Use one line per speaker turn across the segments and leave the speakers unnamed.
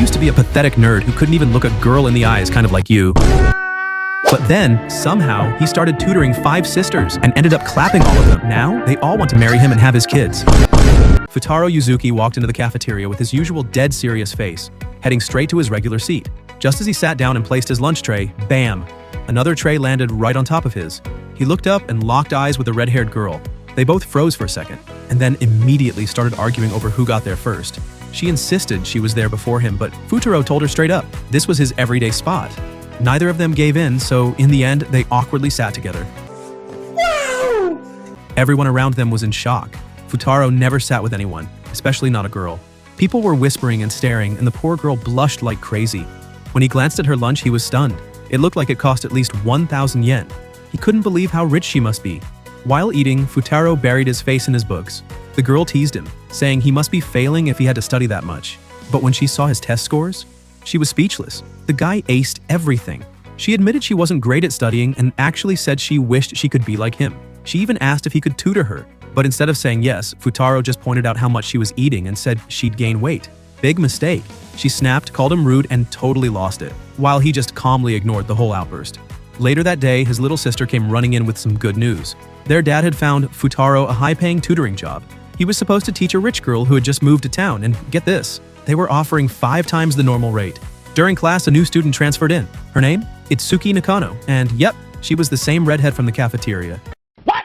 used to be a pathetic nerd who couldn't even look a girl in the eyes, kind of like you. But then, somehow, he started tutoring 5 sisters and ended up clapping all of them. Now, they all want to marry him and have his kids. Futaro Yuzuki walked into the cafeteria with his usual dead serious face, heading straight to his regular seat. Just as he sat down and placed his lunch tray, bam! Another tray landed right on top of his. He looked up and locked eyes with a red-haired girl. They both froze for a second, and then immediately started arguing over who got there first. She insisted she was there before him, but Futaro told her straight up, this was his everyday spot. Neither of them gave in, so in the end, they awkwardly sat together. Wow! Everyone around them was in shock. Futaro never sat with anyone, especially not a girl. People were whispering and staring, and the poor girl blushed like crazy. When he glanced at her lunch, he was stunned. It looked like it cost at least 1,000 yen. He couldn't believe how rich she must be. While eating, Futaro buried his face in his books. The girl teased him, saying he must be failing if he had to study that much. But when she saw his test scores, she was speechless. The guy aced everything. She admitted she wasn't great at studying and actually said she wished she could be like him. She even asked if he could tutor her. But instead of saying yes, Futaro just pointed out how much she was eating and said she'd gain weight. Big mistake. She snapped, called him rude, and totally lost it, while he just calmly ignored the whole outburst. Later that day, his little sister came running in with some good news. Their dad had found Futaro a high-paying tutoring job. He was supposed to teach a rich girl who had just moved to town, and get this, they were offering 5 times the normal rate. During class, a new student transferred in. Her name? Itsuki Nakano, and yep, she was the same redhead from the cafeteria. What?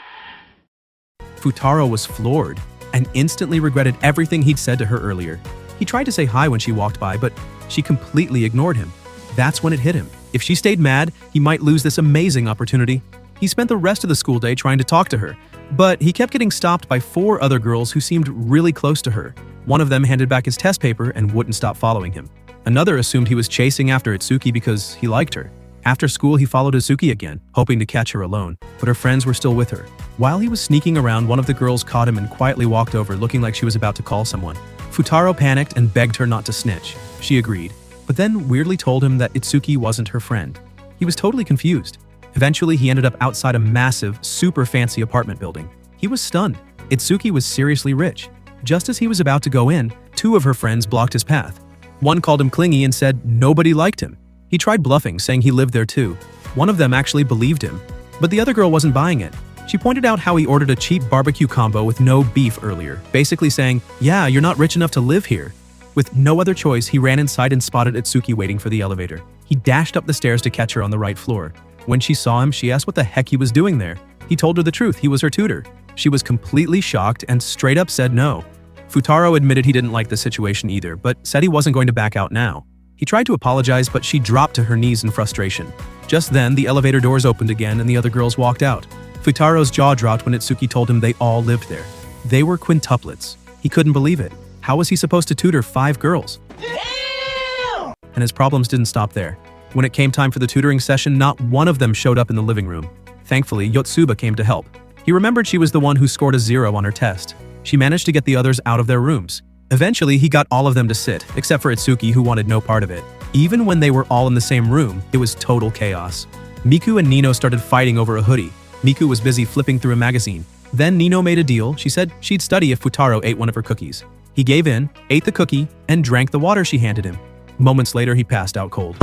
Futaro was floored, and instantly regretted everything he'd said to her earlier. He tried to say hi when she walked by, but she completely ignored him. That's when it hit him. If she stayed mad, he might lose this amazing opportunity. He spent the rest of the school day trying to talk to her, but he kept getting stopped by 4 other girls who seemed really close to her. One of them handed back his test paper and wouldn't stop following him. Another assumed he was chasing after Itsuki because he liked her. After school, he followed Itsuki again, hoping to catch her alone, but her friends were still with her. While he was sneaking around, one of the girls caught him and quietly walked over, looking like she was about to call someone. Futaro panicked and begged her not to snitch. She agreed, but then weirdly told him that Itsuki wasn't her friend. He was totally confused. Eventually, he ended up outside a massive, super fancy apartment building. He was stunned. Itsuki was seriously rich. Just as he was about to go in, 2 of her friends blocked his path. One called him clingy and said nobody liked him. He tried bluffing, saying he lived there too. One of them actually believed him, but the other girl wasn't buying it. She pointed out how he ordered a cheap barbecue combo with no beef earlier, basically saying, yeah, you're not rich enough to live here. With no other choice, he ran inside and spotted Itsuki waiting for the elevator. He dashed up the stairs to catch her on the right floor. When she saw him, she asked what the heck he was doing there. He told her the truth, he was her tutor. She was completely shocked and straight up said no. Futaro admitted he didn't like the situation either, but said he wasn't going to back out now. He tried to apologize, but she dropped to her knees in frustration. Just then, the elevator doors opened again and the other girls walked out. Futaro's jaw dropped when Itsuki told him they all lived there. They were quintuplets. He couldn't believe it. How was he supposed to tutor 5 girls? Damn! And his problems didn't stop there. When it came time for the tutoring session, not one of them showed up in the living room. Thankfully, Yotsuba came to help. He remembered she was the one who scored a 0 on her test. She managed to get the others out of their rooms. Eventually, he got all of them to sit, except for Itsuki, who wanted no part of it. Even when they were all in the same room, it was total chaos. Miku and Nino started fighting over a hoodie. Miku was busy flipping through a magazine. Then Nino made a deal. She said she'd study if Futaro ate one of her cookies. He gave in, ate the cookie, and drank the water she handed him. Moments later, he passed out cold.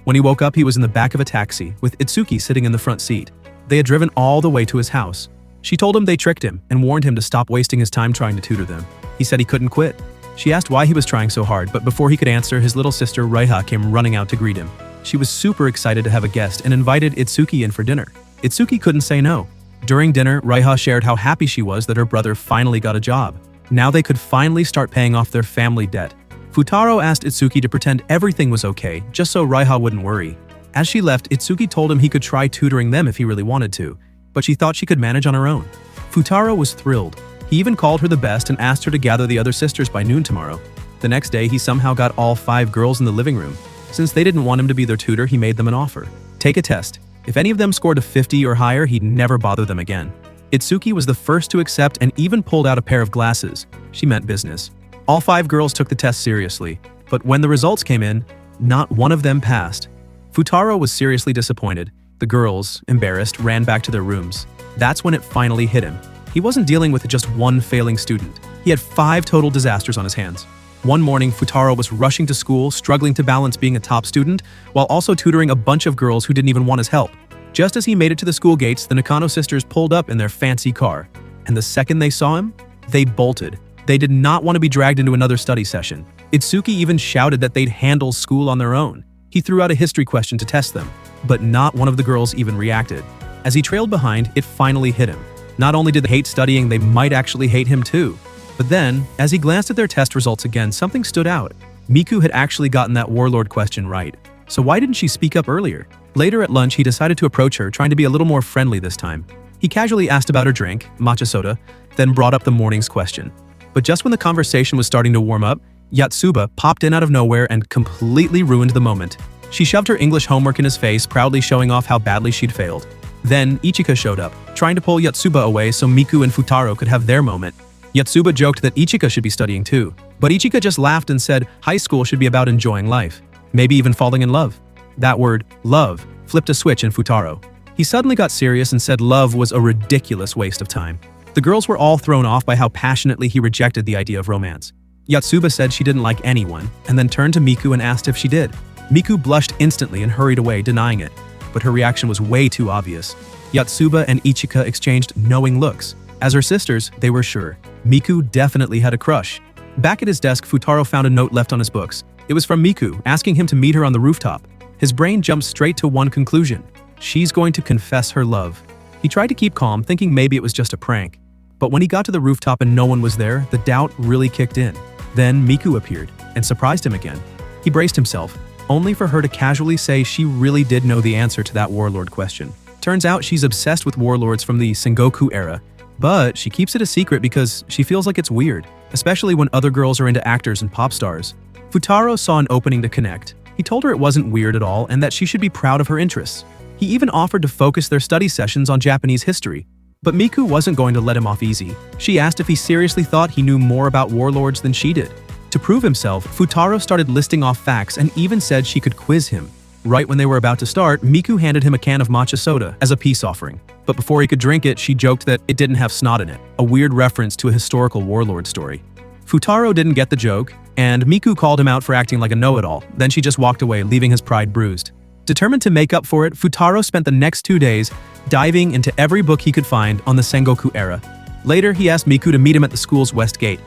When he woke up, he was in the back of a taxi, with Itsuki sitting in the front seat. They had driven all the way to his house. She told him they tricked him and warned him to stop wasting his time trying to tutor them. He said he couldn't quit. She asked why he was trying so hard, but before he could answer, his little sister Raiha came running out to greet him. She was super excited to have a guest and invited Itsuki in for dinner. Itsuki couldn't say no. During dinner, Raiha shared how happy she was that her brother finally got a job. Now they could finally start paying off their family debt. Futaro asked Itsuki to pretend everything was okay, just so Raiha wouldn't worry. As she left, Itsuki told him he could try tutoring them if he really wanted to, but she thought she could manage on her own. Futaro was thrilled. He even called her the best and asked her to gather the other sisters by noon tomorrow. The next day, he somehow got all 5 girls in the living room. Since they didn't want him to be their tutor, he made them an offer. Take a test. If any of them scored a 50 or higher, he'd never bother them again. Itsuki was the first to accept and even pulled out a pair of glasses. She meant business. All 5 girls took the test seriously, but when the results came in, not one of them passed. Futaro was seriously disappointed. The girls, embarrassed, ran back to their rooms. That's when it finally hit him. He wasn't dealing with just one failing student. He had 5 total disasters on his hands. One morning, Futaro was rushing to school, struggling to balance being a top student, while also tutoring a bunch of girls who didn't even want his help. Just as he made it to the school gates, the Nakano sisters pulled up in their fancy car. And the second they saw him, they bolted. They did not want to be dragged into another study session. Itsuki even shouted that they'd handle school on their own. He threw out a history question to test them, but not one of the girls even reacted. As he trailed behind, it finally hit him. Not only did they hate studying, they might actually hate him too. But then, as he glanced at their test results again, something stood out. Miku had actually gotten that warlord question right. So why didn't she speak up earlier? Later at lunch, he decided to approach her, trying to be a little more friendly this time. He casually asked about her drink, matcha soda, then brought up the morning's question. But just when the conversation was starting to warm up, Yotsuba popped in out of nowhere and completely ruined the moment. She shoved her English homework in his face, proudly showing off how badly she'd failed. Then Ichika showed up, trying to pull Yotsuba away so Miku and Futaro could have their moment. Yotsuba joked that Ichika should be studying too, but Ichika just laughed and said high school should be about enjoying life, maybe even falling in love. That word, love, flipped a switch in Futaro. He suddenly got serious and said love was a ridiculous waste of time. The girls were all thrown off by how passionately he rejected the idea of romance. Yotsuba said she didn't like anyone, and then turned to Miku and asked if she did. Miku blushed instantly and hurried away, denying it, but her reaction was way too obvious. Yotsuba and Ichika exchanged knowing looks. As her sisters, they were sure. Miku definitely had a crush. Back at his desk, Futaro found a note left on his books. It was from Miku, asking him to meet her on the rooftop. His brain jumped straight to one conclusion. She's going to confess her love. He tried to keep calm, thinking maybe it was just a prank. But when he got to the rooftop and no one was there, the doubt really kicked in. Then Miku appeared and surprised him again. He braced himself, only for her to casually say she really did know the answer to that warlord question. Turns out she's obsessed with warlords from the Sengoku era, but she keeps it a secret because she feels like it's weird, especially when other girls are into actors and pop stars. Futaro saw an opening to connect. He told her it wasn't weird at all and that she should be proud of her interests. He even offered to focus their study sessions on Japanese history. But Miku wasn't going to let him off easy. She asked if he seriously thought he knew more about warlords than she did. To prove himself, Futaro started listing off facts and even said she could quiz him. Right when they were about to start, Miku handed him a can of matcha soda as a peace offering. But before he could drink it, she joked that it didn't have snot in it, a weird reference to a historical warlord story. Futaro didn't get the joke, and Miku called him out for acting like a know-it-all. Then she just walked away, leaving his pride bruised. Determined to make up for it, Futaro spent the next 2 days diving into every book he could find on the Sengoku era. Later, he asked Miku to meet him at the school's west gate.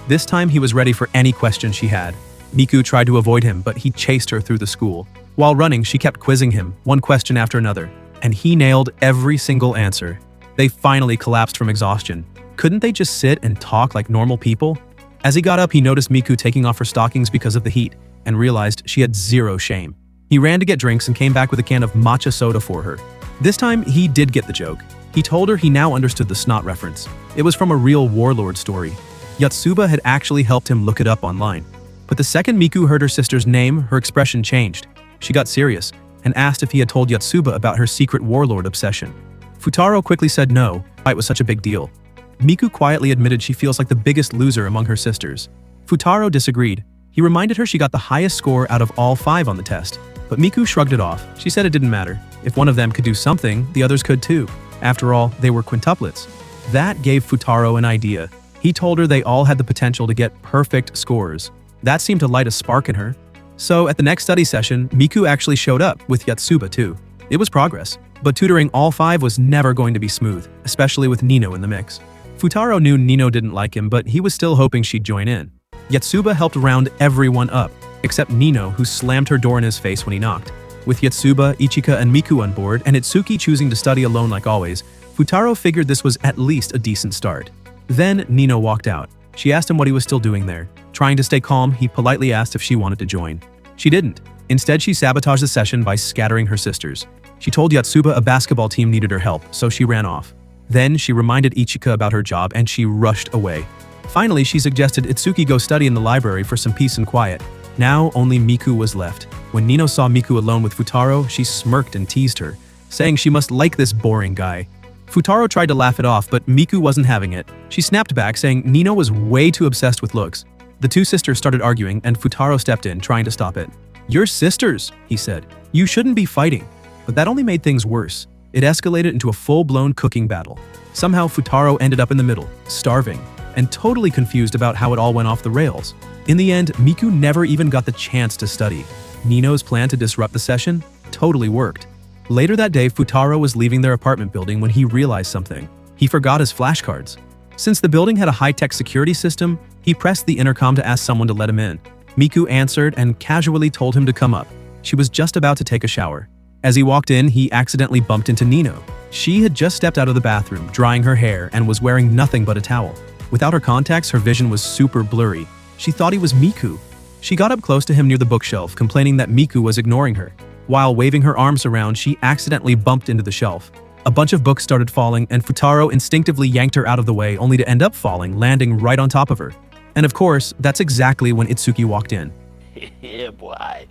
This time, he was ready for any question she had. Miku tried to avoid him, but he chased her through the school. While running, she kept quizzing him, one question after another, and he nailed every single answer. They finally collapsed from exhaustion. Couldn't they just sit and talk like normal people? As he got up, he noticed Miku taking off her stockings because of the heat, and realized she had zero shame. He ran to get drinks and came back with a can of matcha soda for her. This time, he did get the joke. He told her he now understood the snot reference. It was from a real warlord story. Yotsuba had actually helped him look it up online. But the second Miku heard her sister's name, her expression changed. She got serious and asked if he had told Yotsuba about her secret warlord obsession. Futaro quickly said no, why it was such a big deal. Miku quietly admitted she feels like the biggest loser among her sisters. Futaro disagreed. He reminded her she got the highest score out of all 5 on the test. But Miku shrugged it off. She said it didn't matter. If one of them could do something, the others could too. After all, they were quintuplets. That gave Futaro an idea. He told her they all had the potential to get perfect scores. That seemed to light a spark in her. So at the next study session, Miku actually showed up with Yotsuba too. It was progress, but tutoring all 5 was never going to be smooth, especially with Nino in the mix. Futaro knew Nino didn't like him, but he was still hoping she'd join in. Yotsuba helped round everyone up, except Nino, who slammed her door in his face when he knocked. With Yotsuba, Ichika, and Miku on board, and Itsuki choosing to study alone like always, Futaro figured this was at least a decent start. Then Nino walked out. She asked him what he was still doing there. Trying to stay calm, he politely asked if she wanted to join. She didn't. Instead, she sabotaged the session by scattering her sisters. She told Yotsuba a basketball team needed her help, so she ran off. Then she reminded Ichika about her job and she rushed away. Finally, she suggested Itsuki go study in the library for some peace and quiet. Now only Miku was left. When Nino saw Miku alone with Futaro, she smirked and teased her, saying she must like this boring guy. Futaro tried to laugh it off, but Miku wasn't having it. She snapped back, saying Nino was way too obsessed with looks. The two sisters started arguing, and Futaro stepped in, trying to stop it. "You're sisters," he said. "You shouldn't be fighting." But that only made things worse. It escalated into a full-blown cooking battle. Somehow, Futaro ended up in the middle, starving, and totally confused about how it all went off the rails. In the end, Miku never even got the chance to study. Nino's plan to disrupt the session totally worked. Later that day, Futaro was leaving their apartment building when he realized something. He forgot his flashcards. Since the building had a high-tech security system, he pressed the intercom to ask someone to let him in. Miku answered and casually told him to come up. She was just about to take a shower. As he walked in, he accidentally bumped into Nino. She had just stepped out of the bathroom, drying her hair, and was wearing nothing but a towel. Without her contacts, her vision was super blurry. She thought he was Miku. She got up close to him near the bookshelf, complaining that Miku was ignoring her. While waving her arms around, she accidentally bumped into the shelf. A bunch of books started falling, and Futaro instinctively yanked her out of the way, only to end up falling, landing right on top of her. And of course, that's exactly when Itsuki walked in.
Yeah, boy.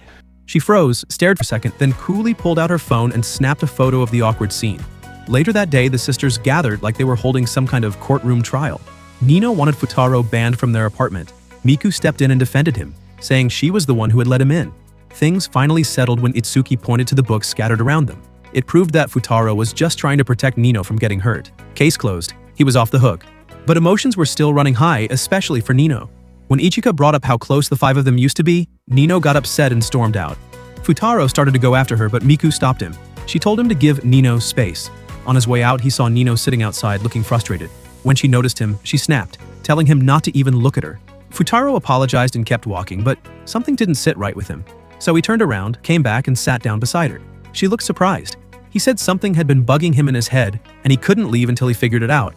She froze, stared for a second, then coolly pulled out her phone and snapped a photo of the awkward scene. Later that day, the sisters gathered like they were holding some kind of courtroom trial. Nino wanted Futaro banned from their apartment. Miku stepped in and defended him, saying she was the one who had let him in. Things finally settled when Itsuki pointed to the books scattered around them. It proved that Futaro was just trying to protect Nino from getting hurt. Case closed. He was off the hook. But emotions were still running high, especially for Nino. When Ichika brought up how close the five of them used to be, Nino got upset and stormed out. Futaro started to go after her, but Miku stopped him. She told him to give Nino space. On his way out, he saw Nino sitting outside looking frustrated. When she noticed him, she snapped, telling him not to even look at her. Futaro apologized and kept walking, but something didn't sit right with him. So he turned around, came back, and sat down beside her. She looked surprised. He said something had been bugging him in his head, and he couldn't leave until he figured it out.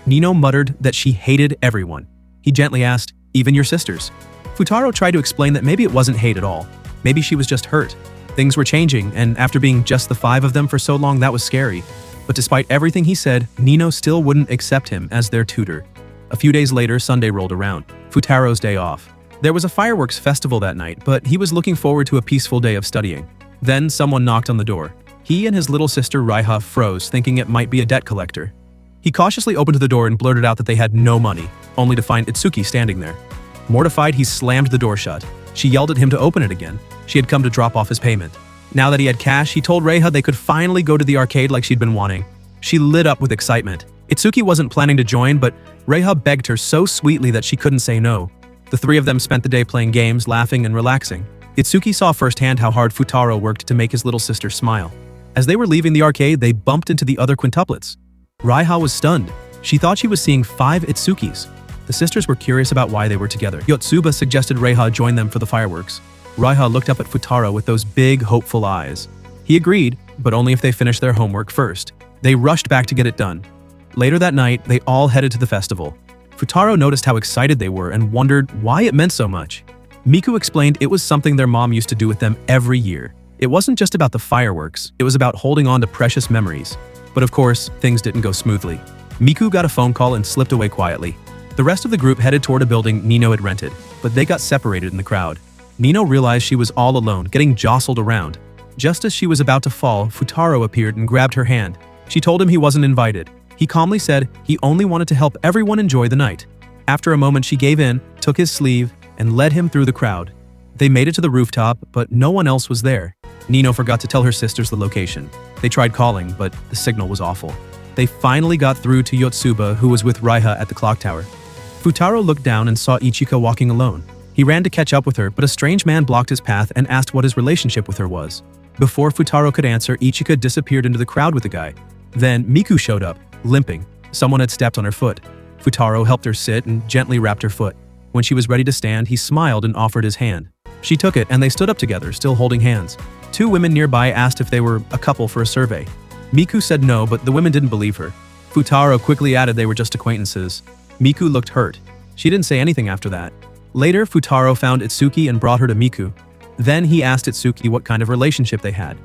Nino muttered that she hated everyone. He gently asked, "Even your sisters?" Futaro tried to explain that maybe it wasn't hate at all. Maybe she was just hurt. Things were changing, and after being just the five of them for so long, that was scary. But despite everything he said, Nino still wouldn't accept him as their tutor. A few days later, Sunday rolled around, Futaro's day off. There was a fireworks festival that night, but he was looking forward to a peaceful day of studying. Then someone knocked on the door. He and his little sister Raiha froze, thinking it might be a debt collector. He cautiously opened the door and blurted out that they had no money, only to find Itsuki standing there. Mortified, he slammed the door shut. She yelled at him to open it again. She had come to drop off his payment. Now that he had cash, he told Raiha they could finally go to the arcade like she'd been wanting. She lit up with excitement. Itsuki wasn't planning to join, but Raiha begged her so sweetly that she couldn't say no. The three of them spent the day playing games, laughing, and relaxing. Itsuki saw firsthand how hard Futaro worked to make his little sister smile. As they were leaving the arcade, they bumped into the other quintuplets. Raiha was stunned. She thought she was seeing 5 Itsukis. The sisters were curious about why they were together. Yotsuba suggested Raiha join them for the fireworks. Raiha looked up at Futaro with those big, hopeful eyes. He agreed, but only if they finished their homework first. They rushed back to get it done. Later that night, they all headed to the festival. Futaro noticed how excited they were and wondered why it meant so much. Miku explained it was something their mom used to do with them every year. It wasn't just about the fireworks, it was about holding on to precious memories. But of course, things didn't go smoothly. Miku got a phone call and slipped away quietly. The rest of the group headed toward a building Nino had rented, but they got separated in the crowd. Nino realized she was all alone, getting jostled around. Just as she was about to fall, Futaro appeared and grabbed her hand. She told him he wasn't invited. He calmly said he only wanted to help everyone enjoy the night. After a moment, she gave in, took his sleeve, and led him through the crowd. They made it to the rooftop, but no one else was there. Nino forgot to tell her sisters the location. They tried calling, but the signal was awful. They finally got through to Yotsuba, who was with Raiha at the clock tower. Futaro looked down and saw Ichika walking alone. He ran to catch up with her, but a strange man blocked his path and asked what his relationship with her was. Before Futaro could answer, Ichika disappeared into the crowd with the guy. Then Miku showed up, limping. Someone had stepped on her foot. Futaro helped her sit and gently wrapped her foot. When she was ready to stand, he smiled and offered his hand. She took it and they stood up together, still holding hands. 2 women nearby asked if they were a couple for a survey. Miku said no, but the women didn't believe her. Futaro quickly added they were just acquaintances. Miku looked hurt. She didn't say anything after that. Later, Futaro found Itsuki and brought her to Miku. Then he asked Itsuki what kind of relationship they had.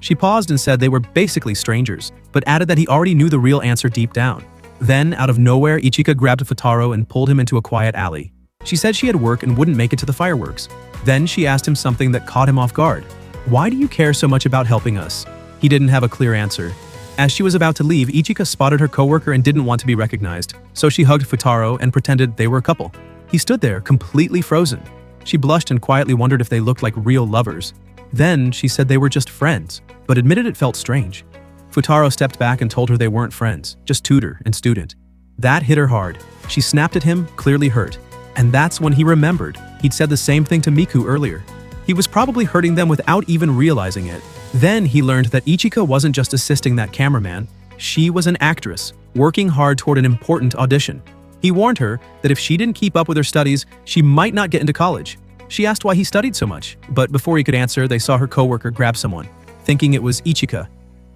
She paused and said they were basically strangers, but added that he already knew the real answer deep down. Then, out of nowhere, Ichika grabbed Futaro and pulled him into a quiet alley. She said she had work and wouldn't make it to the fireworks. Then she asked him something that caught him off guard. "Why do you care so much about helping us?" He didn't have a clear answer. As she was about to leave, Ichika spotted her coworker and didn't want to be recognized, so she hugged Futaro and pretended they were a couple. He stood there, completely frozen. She blushed and quietly wondered if they looked like real lovers. Then she said they were just friends, but admitted it felt strange. Futaro stepped back and told her they weren't friends, just tutor and student. That hit her hard. She snapped at him, clearly hurt. And that's when he remembered. He'd said the same thing to Miku earlier. He was probably hurting them without even realizing it. Then he learned that Ichika wasn't just assisting that cameraman. She was an actress, working hard toward an important audition. He warned her that if she didn't keep up with her studies, she might not get into college. She asked why he studied so much, but before he could answer, they saw her coworker grab someone, thinking it was Ichika.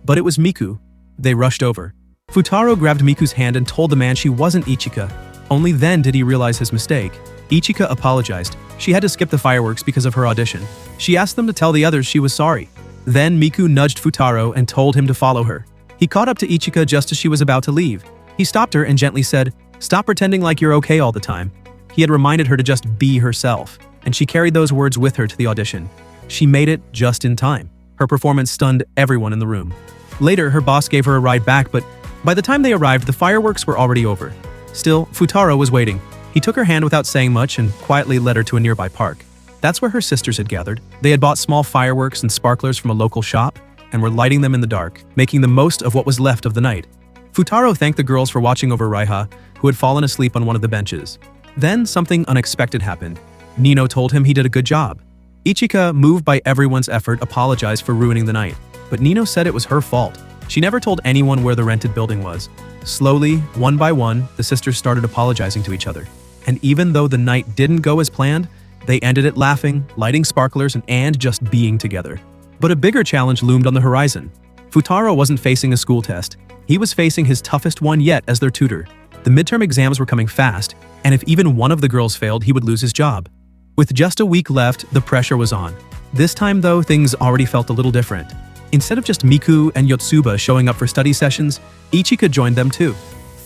But it was Miku. They rushed over. Futaro grabbed Miku's hand and told the man she wasn't Ichika. Only then did he realize his mistake. Ichika apologized. She had to skip the fireworks because of her audition. She asked them to tell the others she was sorry. Then Miku nudged Futaro and told him to follow her. He caught up to Ichika just as she was about to leave. He stopped her and gently said, "Stop pretending like you're okay all the time." He had reminded her to just be herself, and she carried those words with her to the audition. She made it just in time. Her performance stunned everyone in the room. Later, her boss gave her a ride back, but by the time they arrived, the fireworks were already over. Still, Futaro was waiting. He took her hand without saying much and quietly led her to a nearby park. That's where her sisters had gathered. They had bought small fireworks and sparklers from a local shop and were lighting them in the dark, making the most of what was left of the night. Futaro thanked the girls for watching over Raiha, who had fallen asleep on one of the benches. Then something unexpected happened. Nino told him he did a good job. Ichika, moved by everyone's effort, apologized for ruining the night, but Nino said it was her fault. She never told anyone where the rented building was. Slowly, one by one, the sisters started apologizing to each other. And even though the night didn't go as planned, they ended it laughing, lighting sparklers, and just being together. But a bigger challenge loomed on the horizon. Futaro wasn't facing a school test. He was facing his toughest one yet as their tutor. The midterm exams were coming fast, and if even one of the girls failed, he would lose his job. With just a week left, the pressure was on. This time, though, things already felt a little different. Instead of just Miku and Yotsuba showing up for study sessions, Ichika joined them too.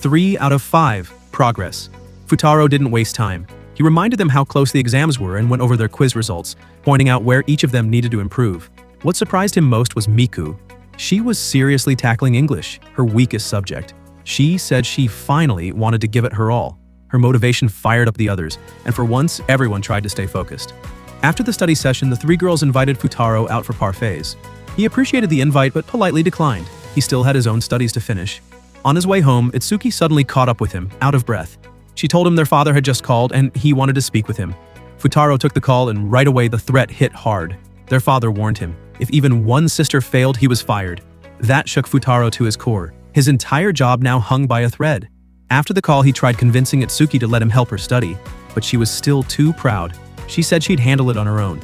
3 out of 5. Progress. Futaro didn't waste time. He reminded them how close the exams were and went over their quiz results, pointing out where each of them needed to improve. What surprised him most was Miku. She was seriously tackling English, her weakest subject. She said she finally wanted to give it her all. Her motivation fired up the others, and for once, everyone tried to stay focused. After the study session, the 3 girls invited Futaro out for parfaits. He appreciated the invite but politely declined. He still had his own studies to finish. On his way home, Itsuki suddenly caught up with him, out of breath. She told him their father had just called and he wanted to speak with him. Futaro took the call and right away the threat hit hard. Their father warned him. If even one sister failed, he was fired. That shook Futaro to his core. His entire job now hung by a thread. After the call, he tried convincing Itsuki to let him help her study, but she was still too proud. She said she'd handle it on her own.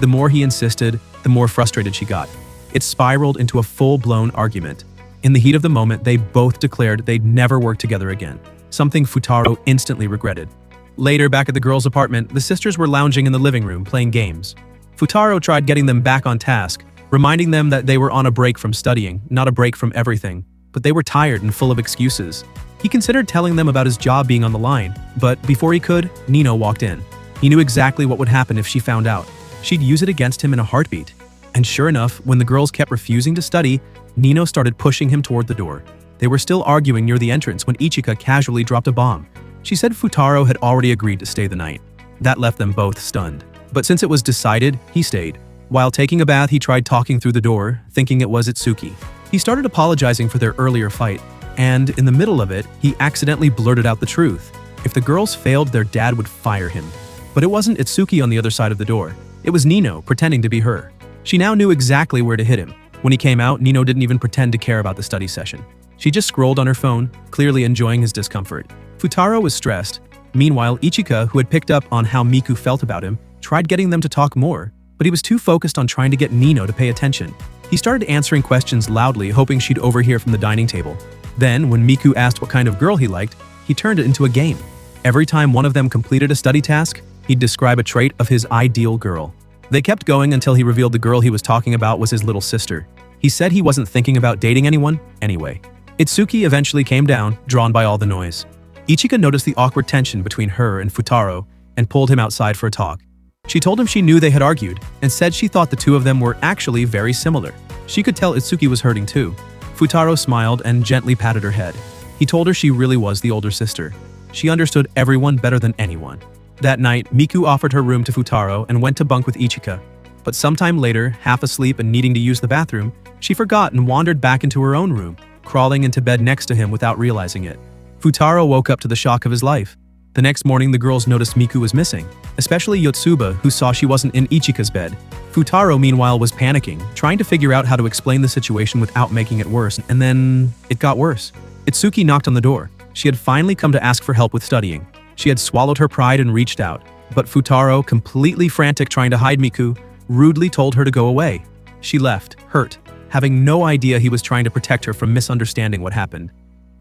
The more he insisted, the more frustrated she got. It spiraled into a full-blown argument. In the heat of the moment, they both declared they'd never work together again, something Futaro instantly regretted. Later, back at the girls' apartment, the sisters were lounging in the living room, playing games. Futaro tried getting them back on task, reminding them that they were on a break from studying, not a break from everything. But they were tired and full of excuses. He considered telling them about his job being on the line, but before he could, Nino walked in. He knew exactly what would happen if she found out. She'd use it against him in a heartbeat. And sure enough, when the girls kept refusing to study, Nino started pushing him toward the door. They were still arguing near the entrance when Ichika casually dropped a bomb. She said Futaro had already agreed to stay the night. That left them both stunned. But since it was decided, he stayed. While taking a bath, he tried talking through the door, thinking it was Itsuki. He started apologizing for their earlier fight, and in the middle of it, he accidentally blurted out the truth. If the girls failed, their dad would fire him. But it wasn't Itsuki on the other side of the door. It was Nino, pretending to be her. She now knew exactly where to hit him. When he came out, Nino didn't even pretend to care about the study session. She just scrolled on her phone, clearly enjoying his discomfort. Futaro was stressed. Meanwhile, Ichika, who had picked up on how Miku felt about him, tried getting them to talk more, but he was too focused on trying to get Nino to pay attention. He started answering questions loudly, hoping she'd overhear from the dining table. Then, when Miku asked what kind of girl he liked, he turned it into a game. Every time one of them completed a study task, he'd describe a trait of his ideal girl. They kept going until he revealed the girl he was talking about was his little sister. He said he wasn't thinking about dating anyone anyway. Itsuki eventually came down, drawn by all the noise. Ichika noticed the awkward tension between her and Futaro and pulled him outside for a talk. She told him she knew they had argued and said she thought the two of them were actually very similar. She could tell Itsuki was hurting too. Futaro smiled and gently patted her head. He told her she really was the older sister. She understood everyone better than anyone. That night, Miku offered her room to Futaro and went to bunk with Ichika. But sometime later, half asleep and needing to use the bathroom, she forgot and wandered back into her own room, crawling into bed next to him without realizing it. Futaro woke up to the shock of his life. The next morning, the girls noticed Miku was missing, especially Yotsuba, who saw she wasn't in Ichika's bed. Futaro, meanwhile, was panicking, trying to figure out how to explain the situation without making it worse, and then it got worse. Itsuki knocked on the door. She had finally come to ask for help with studying. She had swallowed her pride and reached out, but Futaro, completely frantic trying to hide Miku, rudely told her to go away. She left, hurt, having no idea he was trying to protect her from misunderstanding what happened.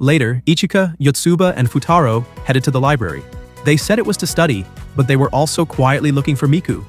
Later, Ichika, Yotsuba, and Futaro headed to the library. They said it was to study, but they were also quietly looking for Miku.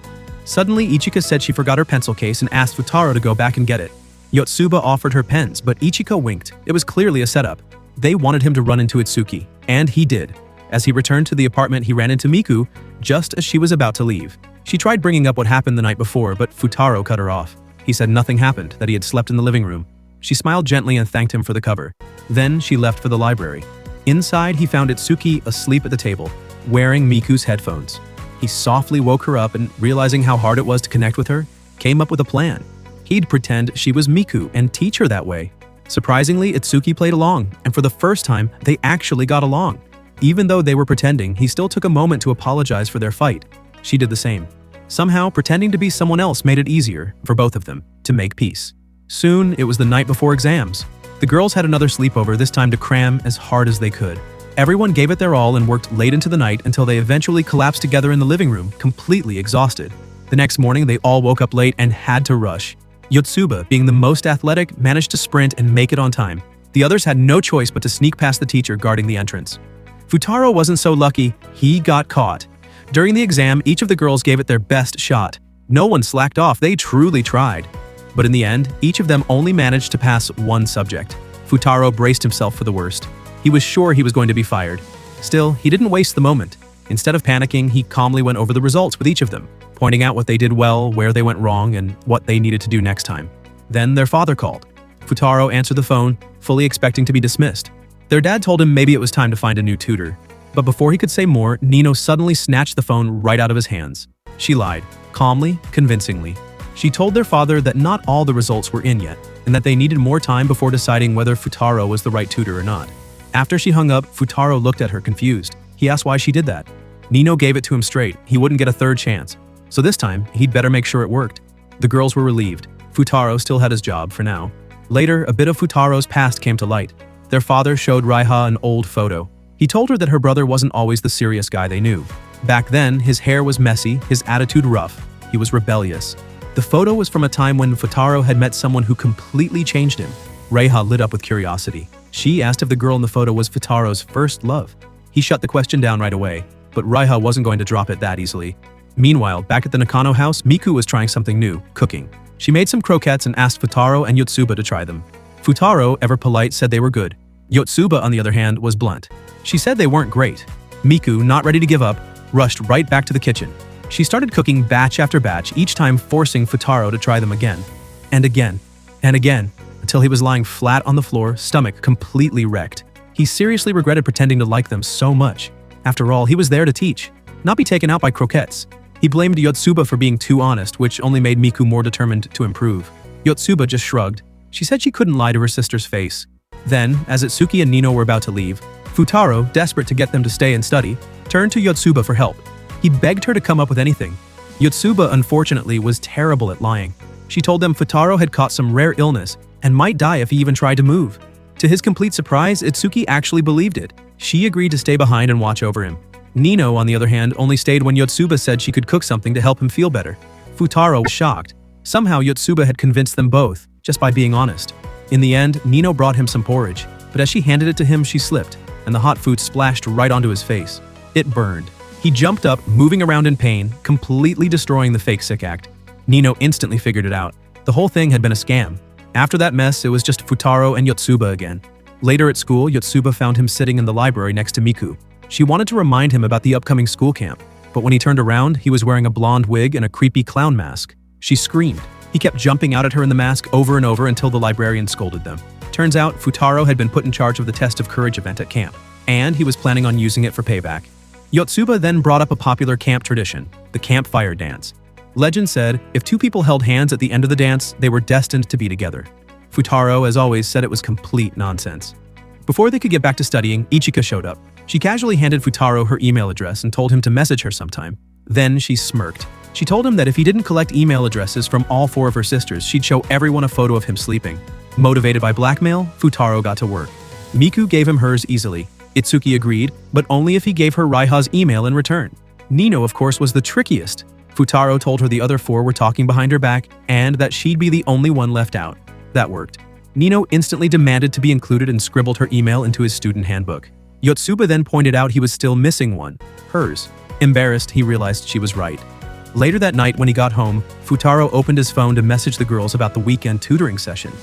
Suddenly, Ichika said she forgot her pencil case and asked Futaro to go back and get it. Yotsuba offered her pens, but Ichika winked. It was clearly a setup. They wanted him to run into Itsuki, and he did. As he returned to the apartment, he ran into Miku just as she was about to leave. She tried bringing up what happened the night before, but Futaro cut her off. He said nothing happened, that he had slept in the living room. She smiled gently and thanked him for the cover. Then she left for the library. Inside, he found Itsuki asleep at the table, wearing Miku's headphones. He softly woke her up and, realizing how hard it was to connect with her, came up with a plan. He'd pretend she was Miku and teach her that way. Surprisingly, Itsuki played along, and for the first time, they actually got along. Even though they were pretending, he still took a moment to apologize for their fight. She did the same. Somehow, pretending to be someone else made it easier for both of them to make peace. Soon, it was the night before exams. The girls had another sleepover, this time to cram as hard as they could. Everyone gave it their all and worked late into the night until they eventually collapsed together in the living room, completely exhausted. The next morning, they all woke up late and had to rush. Yotsuba, being the most athletic, managed to sprint and make it on time. The others had no choice but to sneak past the teacher guarding the entrance. Futaro wasn't so lucky, he got caught. During the exam, each of the girls gave it their best shot. No one slacked off, they truly tried. But in the end, each of them only managed to pass one subject. Futaro braced himself for the worst. He was sure he was going to be fired. Still, he didn't waste the moment. Instead of panicking, he calmly went over the results with each of them, pointing out what they did well, where they went wrong, and what they needed to do next time. Then their father called. Futaro answered the phone, fully expecting to be dismissed. Their dad told him maybe it was time to find a new tutor. But before he could say more, Nino suddenly snatched the phone right out of his hands. She lied, calmly, convincingly. She told their father that not all the results were in yet, and that they needed more time before deciding whether Futaro was the right tutor or not. After she hung up, Futaro looked at her confused. He asked why she did that. Nino gave it to him straight. He wouldn't get a third chance. So this time, he'd better make sure it worked. The girls were relieved. Futaro still had his job for now. Later, a bit of Futaro's past came to light. Their father showed Raiha an old photo. He told her that her brother wasn't always the serious guy they knew. Back then, his hair was messy, his attitude rough. He was rebellious. The photo was from a time when Futaro had met someone who completely changed him. Raiha lit up with curiosity. She asked if the girl in the photo was Futaro's first love. He shut the question down right away, but Raiha wasn't going to drop it that easily. Meanwhile, back at the Nakano house, Miku was trying something new, cooking. She made some croquettes and asked Futaro and Yotsuba to try them. Futaro, ever polite, said they were good. Yotsuba, on the other hand, was blunt. She said they weren't great. Miku, not ready to give up, rushed right back to the kitchen. She started cooking batch after batch, each time forcing Futaro to try them again. And again. And again. Until he was lying flat on the floor, stomach completely wrecked. He seriously regretted pretending to like them so much. After all, he was there to teach, not be taken out by croquettes. He blamed Yotsuba for being too honest, which only made Miku more determined to improve. Yotsuba just shrugged. She said she couldn't lie to her sister's face. Then, as Itsuki and Nino were about to leave, Futaro, desperate to get them to stay and study, turned to Yotsuba for help. He begged her to come up with anything. Yotsuba, unfortunately, was terrible at lying. She told them Futaro had caught some rare illness and might die if he even tried to move. To his complete surprise, Itsuki actually believed it. She agreed to stay behind and watch over him. Nino, on the other hand, only stayed when Yotsuba said she could cook something to help him feel better. Futaro was shocked. Somehow Yotsuba had convinced them both, just by being honest. In the end, Nino brought him some porridge, but as she handed it to him, she slipped, and the hot food splashed right onto his face. It burned. He jumped up, moving around in pain, completely destroying the fake sick act. Nino instantly figured it out. The whole thing had been a scam. After that mess, it was just Futaro and Yotsuba again. Later at school, Yotsuba found him sitting in the library next to Miku. She wanted to remind him about the upcoming school camp, but when he turned around, he was wearing a blonde wig and a creepy clown mask. She screamed. He kept jumping out at her in the mask over and over until the librarian scolded them. Turns out, Futaro had been put in charge of the Test of Courage event at camp, and he was planning on using it for payback. Yotsuba then brought up a popular camp tradition, the campfire dance. Legend said, if two people held hands at the end of the dance, they were destined to be together. Futaro, as always, said it was complete nonsense. Before they could get back to studying, Ichika showed up. She casually handed Futaro her email address and told him to message her sometime. Then she smirked. She told him that if he didn't collect email addresses from all 4 of her sisters, she'd show everyone a photo of him sleeping. Motivated by blackmail, Futaro got to work. Miku gave him hers easily. Itsuki agreed, but only if he gave her Raiha's email in return. Nino, of course, was the trickiest. Futaro told her the other 4 were talking behind her back and that she'd be the only one left out. That worked. Nino instantly demanded to be included and scribbled her email into his student handbook. Yotsuba then pointed out he was still missing one, hers. Embarrassed, he realized she was right. Later that night when he got home, Futaro opened his phone to message the girls about the weekend tutoring session.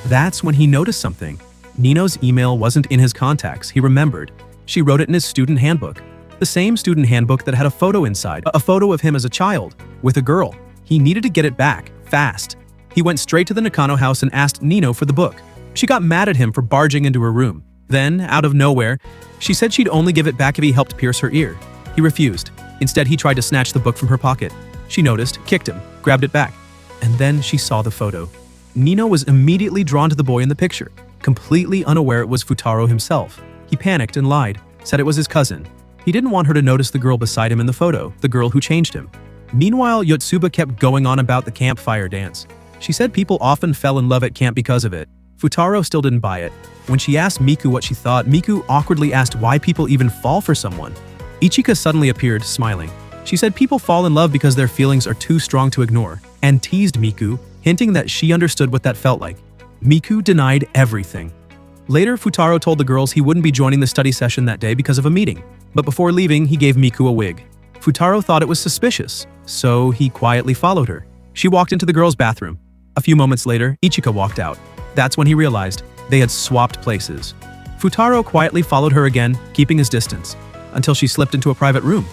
That's when he noticed something. Nino's email wasn't in his contacts, he remembered. She wrote it in his student handbook. The same student handbook that had a photo inside, a photo of him as a child, with a girl. He needed to get it back, fast. He went straight to the Nakano house and asked Nino for the book. She got mad at him for barging into her room. Then, out of nowhere, she said she'd only give it back if he helped pierce her ear. He refused. Instead, he tried to snatch the book from her pocket. She noticed, kicked him, grabbed it back. And then she saw the photo. Nino was immediately drawn to the boy in the picture, completely unaware it was Futaro himself. He panicked and lied, said it was his cousin. He didn't want her to notice the girl beside him in the photo, the girl who changed him. Meanwhile, Yotsuba kept going on about the campfire dance. She said people often fell in love at camp because of it. Futaro still didn't buy it. When she asked Miku what she thought, Miku awkwardly asked why people even fall for someone. Ichika suddenly appeared, smiling. She said people fall in love because their feelings are too strong to ignore, and teased Miku, hinting that she understood what that felt like. Miku denied everything. Later, Futaro told the girls he wouldn't be joining the study session that day because of a meeting. But before leaving, he gave Miku a wig. Futaro thought it was suspicious, so he quietly followed her. She walked into the girls' bathroom. A few moments later, Ichika walked out. That's when he realized they had swapped places. Futaro quietly followed her again, keeping his distance, until she slipped into a private room.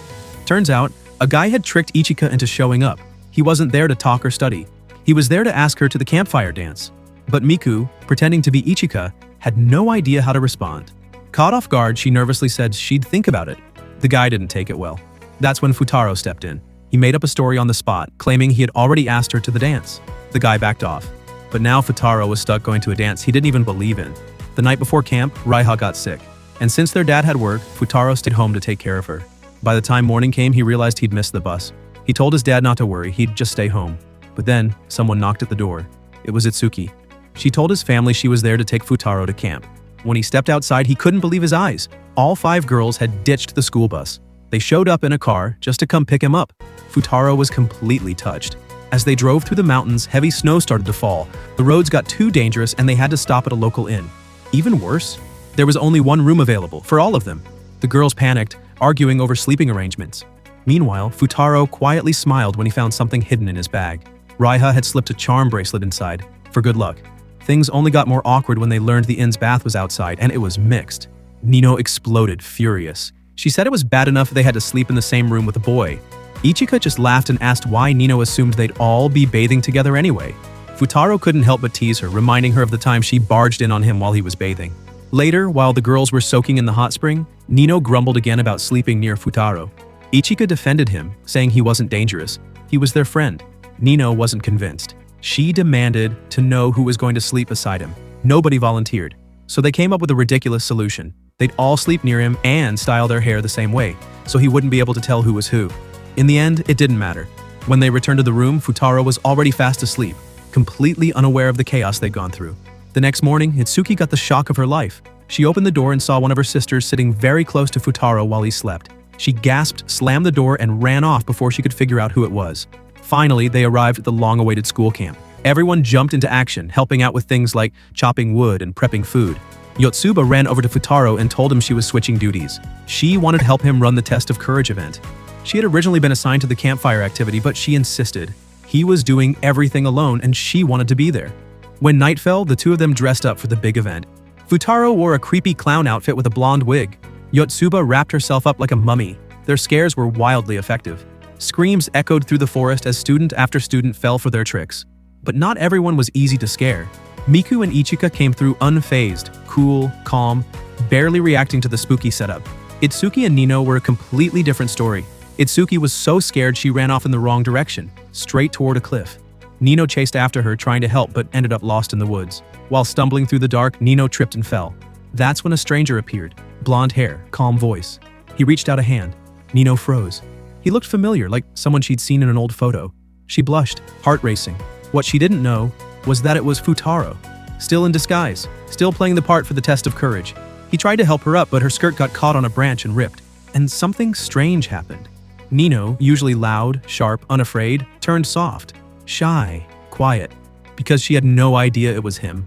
Turns out, a guy had tricked Ichika into showing up. He wasn't there to talk or study. He was there to ask her to the campfire dance. But Miku, pretending to be Ichika, had no idea how to respond. Caught off guard, she nervously said she'd think about it. The guy didn't take it well. That's when Futaro stepped in. He made up a story on the spot, claiming he had already asked her to the dance. The guy backed off. But now Futaro was stuck going to a dance he didn't even believe in. The night before camp, Raiha got sick. And since their dad had work, Futaro stayed home to take care of her. By the time morning came, he realized he'd missed the bus. He told his dad not to worry, he'd just stay home. But then, someone knocked at the door. It was Itsuki. She told his family she was there to take Futaro to camp. When he stepped outside, he couldn't believe his eyes. All 5 girls had ditched the school bus. They showed up in a car just to come pick him up. Futaro was completely touched. As they drove through the mountains, heavy snow started to fall. The roads got too dangerous and they had to stop at a local inn. Even worse, there was only one room available for all of them. The girls panicked, arguing over sleeping arrangements. Meanwhile, Futaro quietly smiled when he found something hidden in his bag. Raiha had slipped a charm bracelet inside, for good luck. Things only got more awkward when they learned the inn's bath was outside, and it was mixed. Nino exploded, furious. She said it was bad enough they had to sleep in the same room with a boy. Ichika just laughed and asked why Nino assumed they'd all be bathing together anyway. Futaro couldn't help but tease her, reminding her of the time she barged in on him while he was bathing. Later, while the girls were soaking in the hot spring, Nino grumbled again about sleeping near Futaro. Ichika defended him, saying he wasn't dangerous. He was their friend. Nino wasn't convinced. She demanded to know who was going to sleep beside him. Nobody volunteered. So they came up with a ridiculous solution. They'd all sleep near him and style their hair the same way, so he wouldn't be able to tell who was who. In the end, it didn't matter. When they returned to the room, Futaro was already fast asleep, completely unaware of the chaos they'd gone through. The next morning, Itsuki got the shock of her life. She opened the door and saw one of her sisters sitting very close to Futaro while he slept. She gasped, slammed the door, and ran off before she could figure out who it was. Finally, they arrived at the long-awaited school camp. Everyone jumped into action, helping out with things like chopping wood and prepping food. Yotsuba ran over to Futaro and told him she was switching duties. She wanted to help him run the Test of Courage event. She had originally been assigned to the campfire activity, but she insisted. He was doing everything alone, and she wanted to be there. When night fell, the two of them dressed up for the big event. Futaro wore a creepy clown outfit with a blonde wig. Yotsuba wrapped herself up like a mummy. Their scares were wildly effective. Screams echoed through the forest as student after student fell for their tricks. But not everyone was easy to scare. Miku and Ichika came through unfazed, cool, calm, barely reacting to the spooky setup. Itsuki and Nino were a completely different story. Itsuki was so scared she ran off in the wrong direction, straight toward a cliff. Nino chased after her, trying to help, but ended up lost in the woods. While stumbling through the dark, Nino tripped and fell. That's when a stranger appeared. Blonde hair, calm voice. He reached out a hand. Nino froze. He looked familiar, like someone she'd seen in an old photo. She blushed, heart racing. What she didn't know was that it was Futaro. Still in disguise, still playing the part for the test of courage. He tried to help her up, but her skirt got caught on a branch and ripped. And something strange happened. Nino, usually loud, sharp, unafraid, turned soft, shy, quiet, because she had no idea it was him.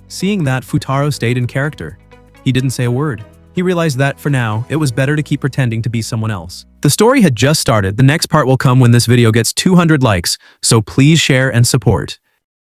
Seeing that, Futaro stayed in character. He didn't say a word. He realized that, for now, it was better to keep pretending to be someone else. The story had just started. The next part will come when this video gets 200 likes, so please share and support.